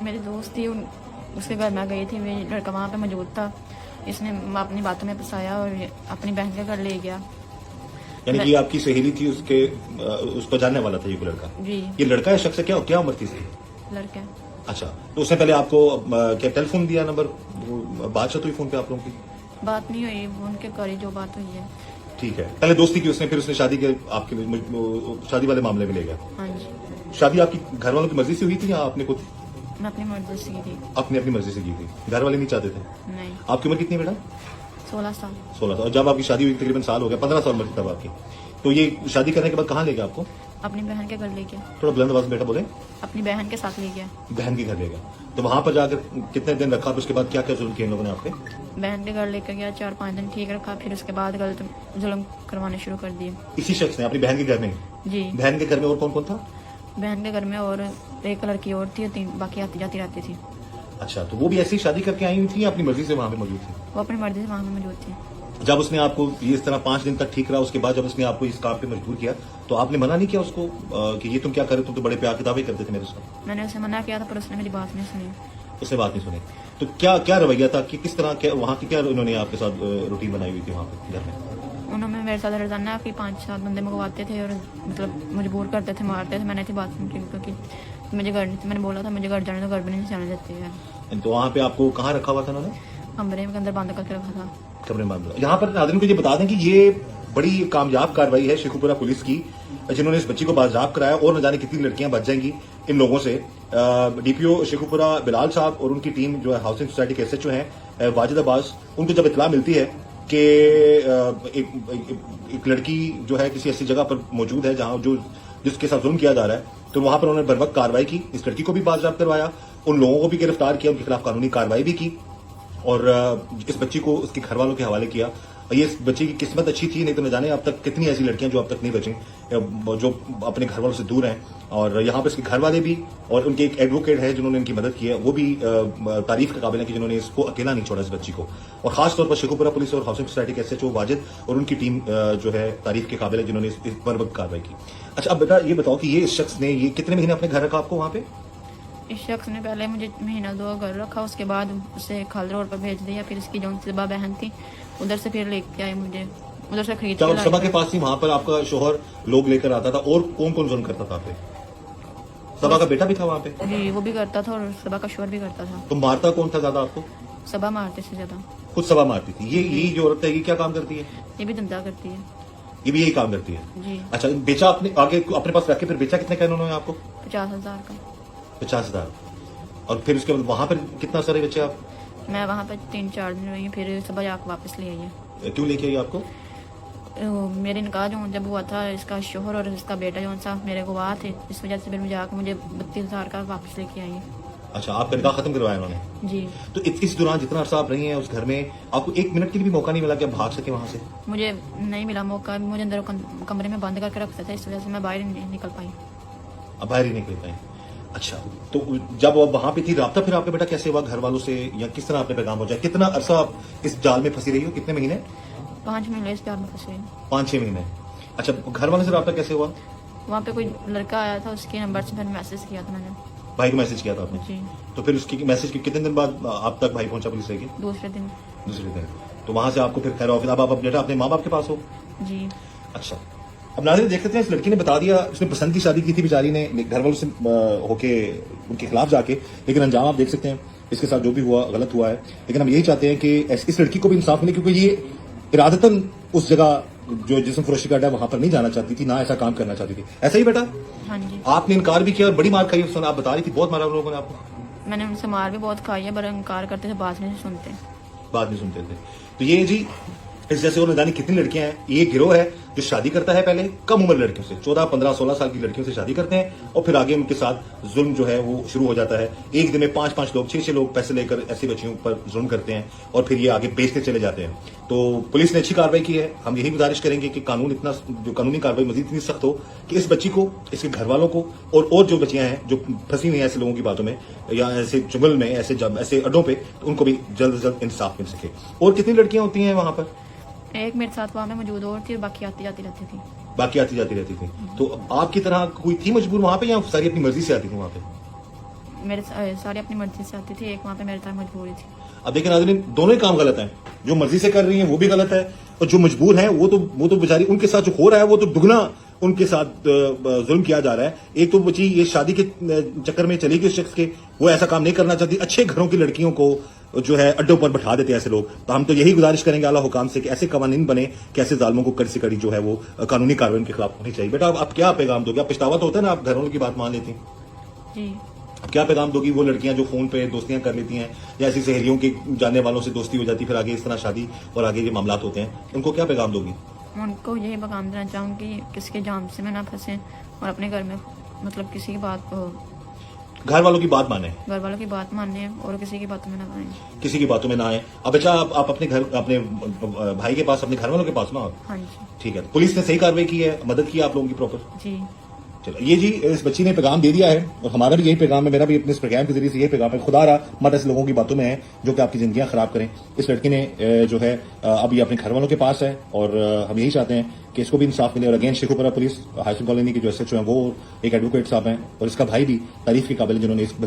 मेरी दोस्त थी, उसके घर मैं गई थी, मेरी लड़का वहाँ पे मौजूद था। इसने अपनी बातों में फंसाया और अपनी बहन के घर ले गया। यानी कि आपकी सहेली थी, उसके उसको जानने वाला था ये कोई लड़का? जी। ये लड़का है शख्स है, क्या क्या उम्र थी इसकी? लड़का। अच्छा, तो उसने पहले आपको क्या टेलीफोन दिया नंबर, बातचीत हुई फोन पे आप लोगों की? बात नहीं हुई, उनके घर ही जो बात हुई है। ठीक है, पहले दोस्ती की उसने, फिर उसने शादी के आपके शादी वाले मामले में ले गया। हाँ जी। शादी आपकी घर वालों की मर्जी से हुई थी या आपने खुद मैं अपनी मर्जी से की थी। अपनी मर्जी से की थी? घर वाले नहीं चाहते थे? नहीं। आपकी उम्र कितनी है बेटा? 16 साल। 16 साल। और जब आपकी शादी हुई तकरीबन साल हो गया, 15 साल उम्र थी तब आपकी। तो ये शादी करने के बाद कहाँ ले गया आपको? अपनी बहन के घर ले गया। थोड़ा बुलंद आवाज में बेटा बोले। अपनी बहन के साथ ले गया। बहन के घर ले गया, तो वहां पर जाकर कितने दिन रखा? उसके बाद क्या क्या जुल्म किए इन लोगों ने आप पे? बहन के घर लेकर गया, 4-5 दिन ठीक रखा, फिर उसके बाद गलत जुल्म करवाने शुरू कर दिए। इसी शख्स ने अपनी बहन के घर में? जी। बहन के घर में और कौन कौन था? बहन के घर में और एक लड़की और थी, 3 बाकी आती जाती रहती थी। अच्छा, तो वो भी ऐसी शादी करके आई हुई थी या अपनी मर्जी से वहां पे मौजूद थी? वो अपनी मर्जी से वहाँ पे मौजूद थी। जब उसने आपको ये इस तरह 5 दिन तक ठीक रहा, उसके बाद जब उसने आपको इस काम पे मजबूर किया, तो आपने मना नहीं किया उसको कि ये तुम क्या कर रहे हो? तुम तो बड़े प्यार के दावे करते थे मेरे साथ। मैंने उसे मना किया था, पर उसने मेरी बात नहीं सुनी। उसने बात नहीं सुनी, तो क्या क्या रवैया था कि किस तरह क्या वहां की क्या उन्होंने आपके साथ रूटीन बनाई हुई थी वहां पे घर में? उन्होंने मेरे साथ रोजाना कि 5-7 बंदे मंगवाते थे और मतलब मजबूर करते थे, मारते थे। मैंने थी बात सुनी क्योंकि मुझे घर, मैंने बोला था मुझे घर जाने तो घर भी नहीं जाने देते हैं। तो वहां पे आपको कहाँ रखा हुआ था उन्होंने? कमरे के अंदर बंद करके रखा था। कमरे में बंद। यहाँ पर नाज़रीन को ये बता दें कि ये बड़ी कामयाब कार्रवाई है शेखुपुरा पुलिस की, जिन्होंने इस बच्ची को बाजियाब कराया, और न जाने कितनी लड़कियां बच जाएंगी इन लोगों से। डीपीओ शेखुपुरा बिलाल साहब और उनकी टीम जो है हाउसिंग सोसाइटी के एसएचओ हैं वाजिद अब्बास, उनको जब इतला मिलती है कि एक लड़की जो है किसी ऐसी जगह पर मौजूद है जहां जो जिसके साथ जुल्म किया जा रहा है, तो वहां पर उन्होंने बर वक्त कार्रवाई की, इस लड़की को भी बाजियाब करवाया, उन लोगों को भी गिरफ्तार किया, उनके खिलाफ कानूनी कार्रवाई भी की, और इस बच्ची को उसके घर वालों के हवाले किया। और ये इस बच्ची की किस्मत अच्छी थी, नहीं तो न जाने अब तक कितनी ऐसी लड़कियां जो अब तक नहीं बची, जो अपने घर वालों से दूर हैं। और यहाँ पर इसके घर वाले भी और उनके एक एडवोकेट है जिन्होंने इनकी मदद की है, वो भी तारीफ के काबिल है कि जिन्होंने इसको अकेला नहीं छोड़ा, इस बच्ची को। और खासतौर पर शेखुपुरा पुलिस और हाउसिंग सोसाइटी के एसएचओ वाजिद और उनकी टीम जो है तारीफ के काबिल है, जिन्होंने इस पर वक्त कार्रवाई की। अच्छा, अब बेटा ये बताओ कि ये इस शख्स ने ये कितने महीने अपने घर रखा आपको वहां पे? इस शख्स ने पहले मुझे महीना 2 घर रखा, उसके बाद उसे खाल रोड पर भेज दिया। फिर इसकी जो सबा बहन थी उधर से फिर लेके आए मुझे, उधर से खरीद क्या के सबा के पास थी? वहां पर आपका शोहर लोग लेकर आता था, और कौन कौन जुल्म करता था आप पे? सबा का बेटा भी था वहां पे? जी, वो भी करता था और सबा का शोहर भी करता था। तो मारता कौन था ज्यादा आपको? सबा मारते से ज्यादा खुद सबा मारती थी। ये जो औरत है ये क्या काम करती है? ये भी धंधा करती है। ये भी यही काम करती है? जी। अच्छा, बेचा आपने आगे अपने पास रख के, फिर बेचा कितने का इन्होंने आपको? 50,000 का। 50,000। और फिर उसके बाद वहां पर कितना सारे बच्चे आप? मैं वहाँ पर 3-4 दिन रही, फिर सबा जाकर वापस ले आई है। क्यों लेके आई आपको? मेरे निकाह जो जब हुआ था, इसका शोहर और इसका बेटा जो सा मेरे को वहाँ थे, इस वजह से फिर मुझे आकर मुझे 32,000 का वापस लेके आई है। अच्छा, आपका निकाह खत्म करवाया उन्होंने? जी। तो इस दौरान जितना अरसा आप रही हैं उस घर में, आपको 1 मिनट के लिए भी मौका नहीं मिला कि आप भाग सके वहां से? मुझे नहीं मिला मौका, मुझे अंदर कमरे में बंद करके रखता था, इस वजह से मैं बाहर नहीं निकल पाई। अब बाहर ही निकल पाए? अच्छा, तो जब आप वहां पे थी, राब्ता फिर आपका बेटा कैसे हुआ घर वालों से, या किस तरह आपने पैगाम हो जाए? कितना अरसा आप इस जाल में फंसी रही हो? कितने महीने? 5 महीने इस प्यार में फंसे। 5-6 महीने। अच्छा, घर वाले से राब्ता कैसे हुआ? वहाँ पे कोई लड़का आया था, उसके नंबर से फिर मैसेज किया था मैंने। भाई को मैसेज किया था आपने? जी। तो फिर उसकी मैसेज के कितने दिन बाद आप तक भाई पहुंचा पुलिस लेके? दूसरे दिन। दूसरे दिन। तो वहां से आपको फिर खैर ऑफिस, अब आप बेटा अपने माँ बाप के पास हो? जी। अच्छा, अब नाज़रीन देख सकते हैं, इस लड़की ने बता दिया उसने पसंद की शादी की थी बेचारी ने घर वालों से होके उनके खिलाफ जाके, लेकिन अंजाम आप देख सकते हैं इसके साथ जो भी हुआ गलत हुआ है। लेकिन हम यही चाहते हैं कि इस लड़की को भी इंसाफ मिले, क्योंकि ये इरादतन उस जगह जो जिस्म फरोशी का अड्डा वहां पर नहीं जाना चाहती थी, ना ऐसा काम करना चाहती थी। ऐसा ही बेटा? हाँ जी। आपने इनकार भी किया और बड़ी मार खाई उस समय, आप बता रही थी बहुत मारा उन लोगों ने आपको। मैंने उनसे मार भी बहुत खाई है, पर इनकार करते थे, बात नहीं सुनते। बात नहीं सुनते थे। तो ये जी इस जैसे और न जाने कितनी लड़कियां हैं, ये गिरोह है जो शादी करता है पहले कम उम्र लड़कियों से, 14, 15, 16 साल की लड़कियों से शादी करते हैं, और फिर आगे उनके साथ जुल्म जो है वो शुरू हो जाता है। एक दिन में 5-5 लोग, 6-6 लोग पैसे लेकर ऐसी बच्चियों पर जुल्म करते हैं, और फिर ये आगे बेचते चले जाते हैं। तो पुलिस ने अच्छी कार्रवाई की है। हम यही गुजारिश करेंगे कि कानूनी कार्रवाई मजीद इतनी सख्त हो कि इस बच्ची को, इसके घर वालों को, और जो बच्चियां हैं जो फंसी हुई हैं ऐसे लोगों की बातों में या ऐसे चुगल में, ऐसे अड्डों पे, तो उनको भी जल्द से जल्द इंसाफ मिल सके। और कितनी लड़कियां होती हैं वहां पर? एक मेरे साथ वहाँ में मौजूद और थी, बाकी आती जाती रहती थी। बाकी आती जाती रहती थी। तो आपकी तरह कोई थी मजबूर वहां पे, या सारी अपनी मर्जी से आती थी वहां पे? मेरे सारी अपनी मर्जी से आती थी, एक वहाँ पे मेरे तरह मजबूरी थी। अब देखिए नाज़रीन, दोनों ही काम गलत हैं। जो मर्जी से कर रही हैं वो भी गलत है, और जो मजबूर हैं वो तो बेचारी, उनके साथ जो हो रहा है वो तो दुगना उनके साथ जुल्म किया जा रहा है। एक तो बच्ची ये शादी के चक्कर में चली गई उस शख्स के, वो ऐसा काम नहीं करना चाहती। अच्छे घरों की लड़कियों को जो है अड्डों पर बैठा देते हैं ऐसे लोग। तो हम तो यही गुजारिश करेंगे आला हुकाम से कि ऐसे कवानीन बने कि ऐसे जालमों को कड़ी से कड़ी जो है वो कानूनी कार्रवाई के खिलाफ होनी चाहिए। बेटा आप क्या पैगाम दोगे? आप पछतावा तो होता है ना, आप घर वालों की बात मान लेती हैं, जी। अब क्या पैगाम दोगी वो लड़कियां जो फोन पे दोस्तियां कर लेती हैं या ऐसी सहेलियों के जानने वालों से दोस्ती हो जाती, फिर आगे इस तरह शादी और आगे ये मामलात होते हैं, उनको क्या पैगाम दोगी? मैं उनको यही पैगाम देना चाहूँगी कि किसी के जाम से में ना फंसे और अपने घर में मतलब किसी की बात को, घर वालों की बात माने, घर वालों की बात माने और किसी की बातों में ना आए। किसी की बातों में ना आए। अब बच्चा आप अपने घर, अपने भाई के पास, अपने घर वालों के पास ना आप, हाँ जी। ठीक है। पुलिस ने सही कार्रवाई की है, मदद की है आप लोगों की प्रॉपर? जी। चलो ये जी इस बच्ची ने पैगाम दे दिया है, और हमारा भी यही पैगाम है, मेरा भी अपने इस प्रोग्राम के जरिए से यही पैगाम है, खुदा रहा मत ऐसे लोगों की बातों में है जो कि आपकी जिंदगियां खराब करें। इस लड़की ने जो है अब ये अपने घर वालों के पास है, और हम यही चाहते हैं कि इसको भी इंसाफ मिले। और again Sheikhupura police high school colony के जो SHO हैं वो एक एडवोकेट साहब हैं, और इसका भाई भी तारीफ के काबिल है जिन्होंने इस